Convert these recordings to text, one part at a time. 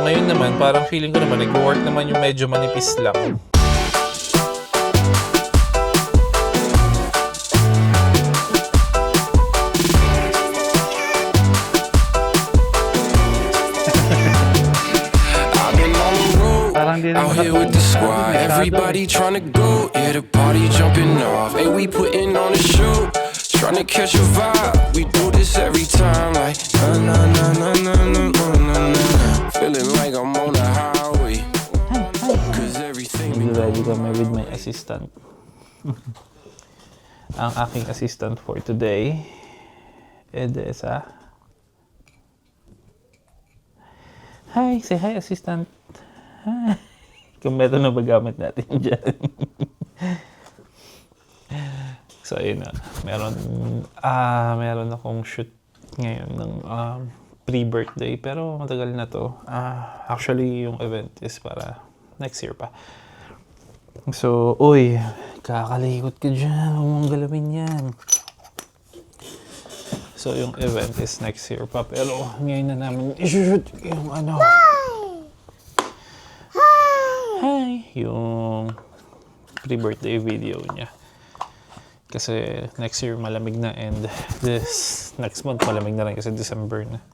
ngayon naman, parang feeling ko naman, nag-work naman yung medyo manipis lang. Out here with the squad, everybody tryna go. Yeah, the party jumping off. Hey, we putting on a show, tryna catch a vibe. We do this every time, like na na na na na na na na. Feeling like I'm on the highway. Cause everything. Ready kami with my assistant. Ang aking assistant for today, Edessa. Hi, say hi, assistant. Hi. Kung meron na ba gamit natin dyan. So, ayun na. Meron akong shoot ngayon ng pre-birthday. Pero matagal na to. Actually, yung event is para next year pa. So, uy, kakalikot ka dyan. Huwag mong galawin yan. So, yung event is next year pa. Pero ngayon na namin i-shoot yung ano. Yung pre-birthday video niya. Kasi next year malamig na and this next month malamig na rin kasi December na.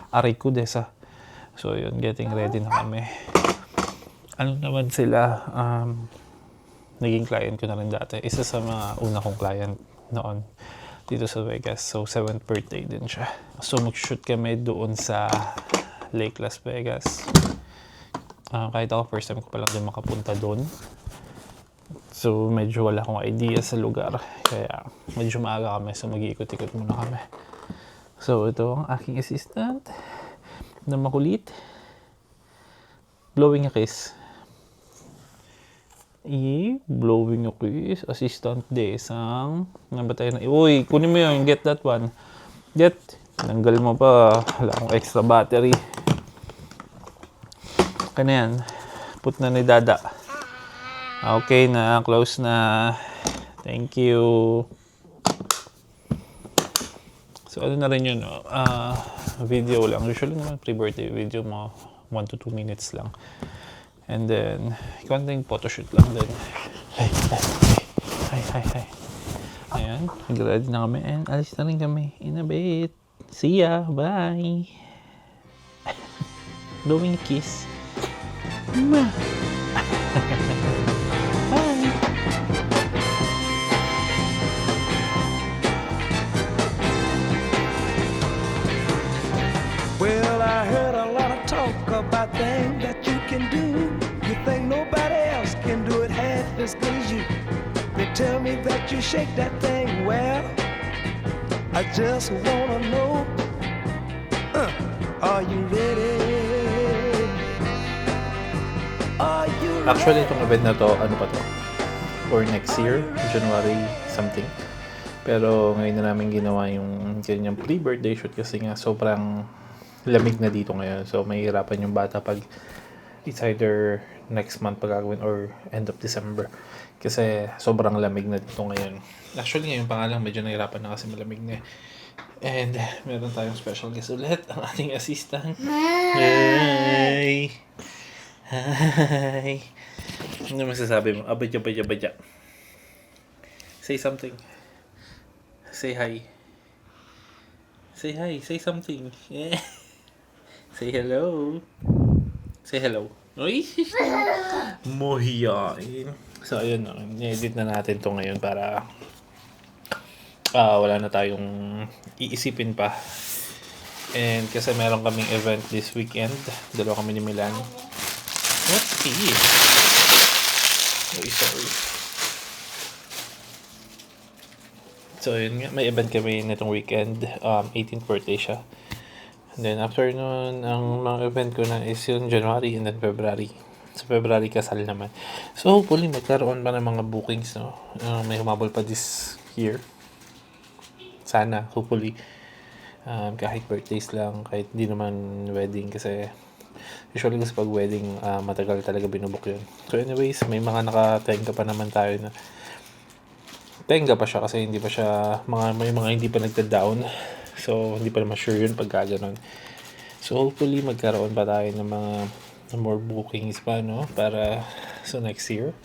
Aray ko, Desa. So yun, getting ready na kami. Ano naman sila, naging client ko na rin dati. Isa sa mga una kong client noon dito sa Vegas. So 7th birthday din siya. So mag-shoot kami doon sa Lake Las Vegas. Kahit ako, first time ko palang din makapunta doon. So, medyo wala akong idea sa lugar. Kaya, medyo maaga kami. So, mag-iikot-ikot muna kami. So, ito ang aking assistant na makulit. Blowing a kiss. Blowing a kiss. Assistant Desang. Nabatay na. Uy, kunin mo yun. Get that one. Get. Tanggal mo pa. Wala akong extra battery. Kaya yan, put na ni Dada. Okay na, close na. Thank you. So ano na rin yun, video lang. Usually naman pre-birthday video mo 1 to 2 minutes lang. And then, konting photoshoot lang din. Hi. Ayan, nag-ready na kami and alis na rin kami in a bit. See ya, bye. Blowing a kiss. Bye. Well, I heard a lot of talk about things that you can do. You think nobody else can do it half as good as you. They tell me that you shake that thing well. I just wanna know, are you ready? Actually, itong event na to, ano pa to? For next year, January something. Pero ngayon na namin ginawa yung kanyang pre-birthday shoot kasi nga sobrang lamig na dito ngayon. So, mahihirapan yung bata pag it's either next month pagkagawin or end of December. Kasi sobrang lamig na dito ngayon. Actually, ngayon pa nga lang, medyo nahirapan na kasi malamig na. And meron tayong special guest ulit, ang ating assistant. Hi! Hi! Ano masasabi mo? Abadya. Say something. Say hi. Say hi. Say something. Say hello. Say hello. Uy! Mohiyain. So, ayun na. I-edit na natin to ngayon para wala na tayong iisipin pa. And kasi meron kaming event this weekend. Dalawa kami ni Milan. What's this? Oh, sorry. So, yun nga. May event kami nitong weekend. 18th birthday siya. And then, after nun, ang mga event ko na is yung January and then February. Sa February, kasal naman. So, hopefully, magkaroon pa ng mga bookings, no? May humabol pa this year. Sana, hopefully. Kahit birthdays lang, kahit hindi naman wedding. Kasi, usually kasi pag wedding, matagal talaga binubok yun. So anyways, may mga nakatenga pa naman tayo na tenga pa siya kasi hindi pa siya, may mga hindi pa nagda-down. So hindi pa naman sure yun pagka ganun. So hopefully magkaroon pa tayo ng mga more bookings pa, no? Para sa next year.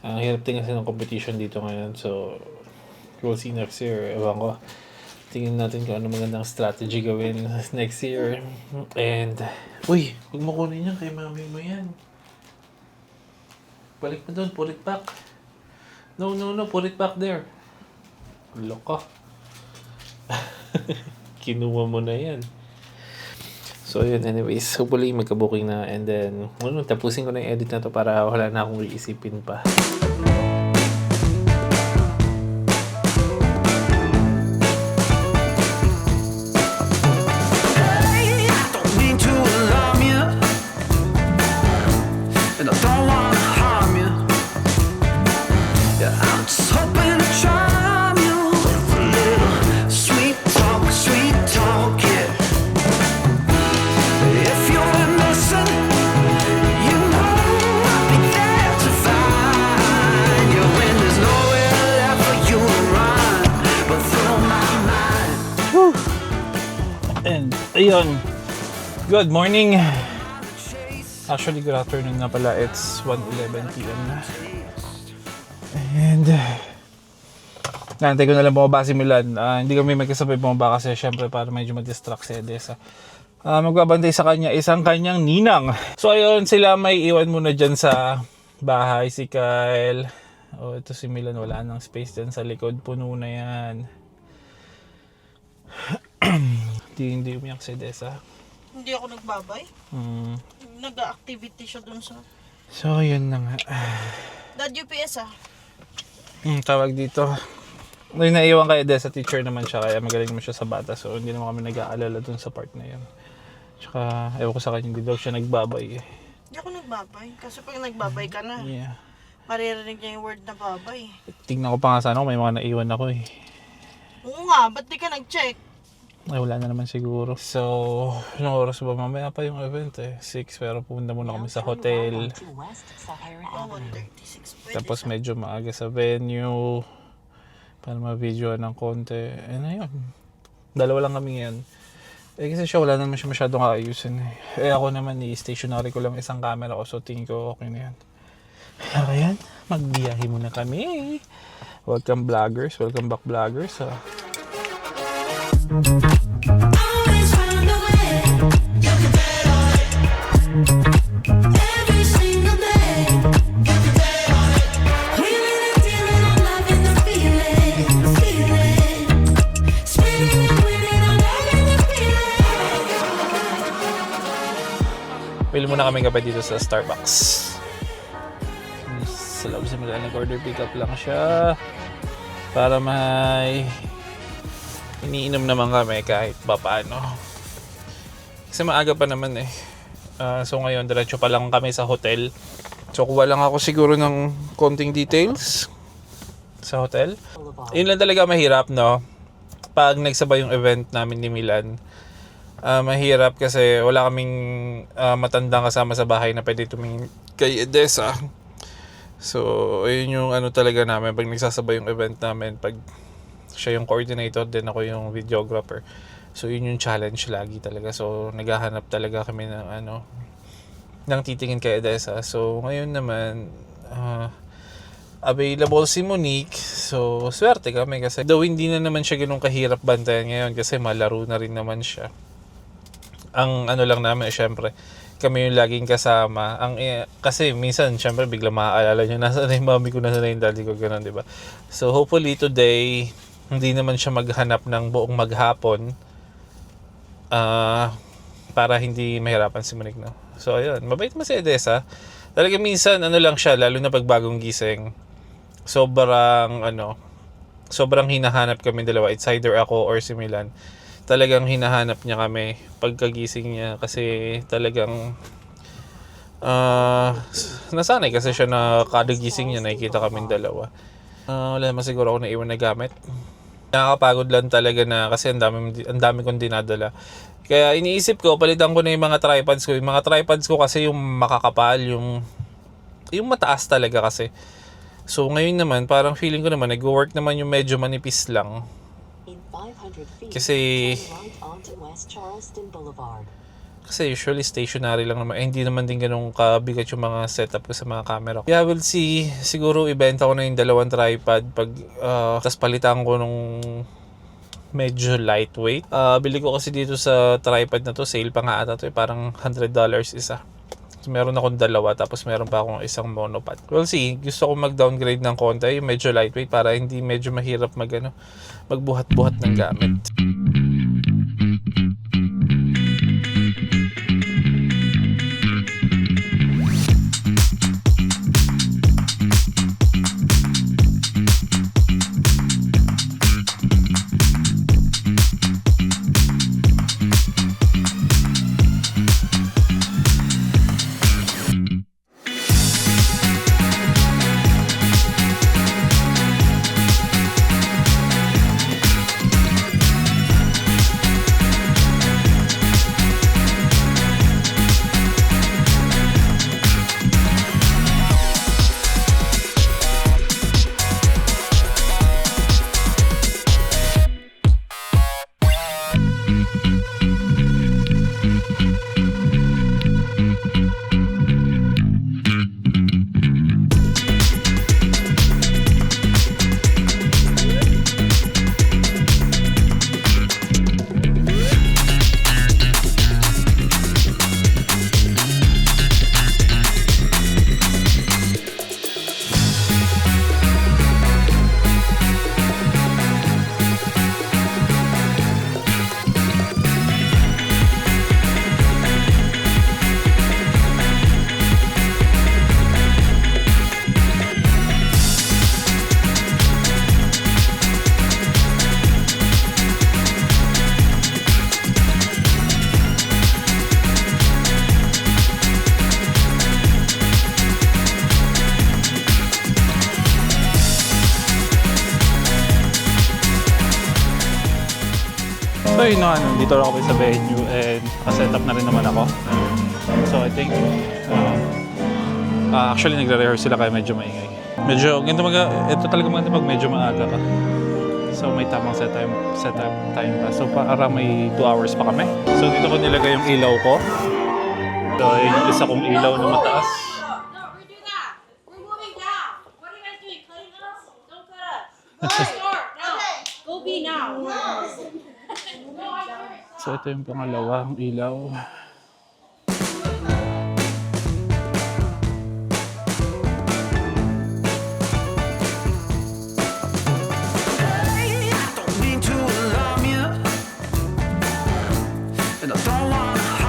Ang hirap din kasi ng competition dito ngayon. So we'll see next year. Ewan ko. Tingnan natin kung ano magandang strategy gawin next year. And, uy, huwag mo kunin yan kay mami mo yan. Balik mo doon, put it back. No, put it back there. Loko. Kinuha mo na yan. So, yun, anyways. Hopefully, magka-booking na. And then, tapusin ko na yung edit na to para wala na akong iisipin pa. And, ayun. Good morning. Actually, good afternoon na pala. It's 1:11 p.m. na. And, naantay ko na lang bumaba si Milan. Hindi kami magkasabay bumaba kasi syempre para medyo mag-distract si Edessa. Magbabantay sa kanya isang kanyang ninang. So, ayun, sila may iwan muna dyan sa bahay. Si Kyle. Oh, ito si Milan. Wala nang space dyan sa likod. Puno na yan. Hindi umiyak si Desa. Hindi ako nagbabay. Nag-activity siya dun sa... So, yun na nga. Dad UPS Tawag dito. May naiwan kay Desa, teacher naman siya, kaya magaling mo siya sa bata. So, hindi naman kami nag-aalala dun sa part na yun. Tsaka, ewan ko sa kanya, hindi daw siya nagbabay eh. Hindi ako nagbabay. Kasi pag nagbabay ka na, Yeah. maririnig niya yung word na babay. Tingnan ko pa nga sana kung may mga naiwan ako eh. Oo nga, ba't di ka nag-check? Ay, wala na naman siguro. So, anong oras ba? Mamaya pa yung event eh. 6, pero pumunta muna kami sa hotel. Oh, 1:36. Pwede Tapos sa... medyo maaga sa venue. Para ma-videoan ng konti. And ayun. Dalawa lang kami ngayon. Eh kasi siya wala naman siya masyadong kaayusin eh. Eh ako naman stationary ko lang isang camera ko. So tingin ko okay na yan. Kaya yan, magbiyahe muna kami. Welcome vloggers. Welcome back vloggers. Always find a way. You can bet on it. Every single day. You can bet on it. Wheeling and dealing, I'm loving the feeling. Spinning and winning, I'm loving the feeling. Pili muna kami kape dito sa Starbucks. Sa loob sa mga nag-order pick up lang siya. Para may iniinom naman kami kahit pa paano. Kasi maaga pa naman eh. So ngayon, diretso pa lang kami sa hotel. So kuha lang ako siguro ng konting details sa hotel. Yun lang talaga mahirap, no? Pag nagsabay yung event namin ni Milan. Mahirap kasi wala kaming matandang kasama sa bahay na pwede tumingin kay Edessa. So, ayun yung ano talaga namin pag nagsasabay yung event namin, pag siya yung coordinator, then ako yung videographer. So, yun yung challenge lagi talaga. So, naghahanap talaga kami ng ng titingin kay Edessa. So, ngayon naman, available si Monique. So, swerte kami kasi though hindi na naman siya ganun kahirap bantayan ngayon kasi malaro na rin naman siya. Ang ano lang namin, syempre, kami yung laging kasama. Kasi minsan, syempre, bigla maaalala nyo, nasa na yung mami ko, nasa na yung daddy ko, gano'n, di ba? So, hopefully today, hindi naman siya maghanap ng buong maghapon para hindi mahirapan si Monique, no? So, ayun, mabait mo si Edessa. Talaga minsan, ano lang siya, lalo na pag bagong gising, sobrang hinahanap kami dalawa. It's either ako or si Milan. Talagang hinahanap niya kami pagkagising niya kasi talagang nasanay kasi siya na kada gising niya nakikita kaming dalawa. Wala naman siguro ako naiwan na gamit. Nakakapagod lang talaga na kasi ang dami kong dinadala. Kaya iniisip ko, palitan ko na yung mga tripods ko. Yung mga tripods ko kasi yung makakapal, yung mataas talaga kasi. So ngayon naman, parang feeling ko naman, nag-work naman yung medyo manipis lang. Kasi Kasi usually stationary lang naman. Hindi naman din ganun kabigat yung mga setup ko sa mga camera ko. Yeah, we'll see. Siguro ibenta ko na yung 2 tripod pag tas palitan ko nung medyo lightweight. Bili ko kasi dito sa tripod na to, sale pa nga ata to, parang $100 isa. So, meron akong 2, tapos meron pa akong isang monopod. We'll see. Gusto ko mag-downgrade ng konti, yung medyo lightweight para hindi medyo mahirap magbuhat-buhat ng gamit. So yun na, dito ako sa venue and nakasetup na rin naman ako. So I think, actually nagre-rehearse sila kaya medyo maingay. Medyo, ito talaga maganda pag medyo maaga ka. So may tamang set time pa. So para may 2 hours pa kami. So dito ko nilagay yung ilaw ko. So yung isa kong ilaw na mataas. No, redo that. We're moving down. What are you guys doing? Cutting us? Don't cut us. Go start now. Go be now. So ito yung pangalawang ilaw. Don't mean to alarm you, and I don't wanna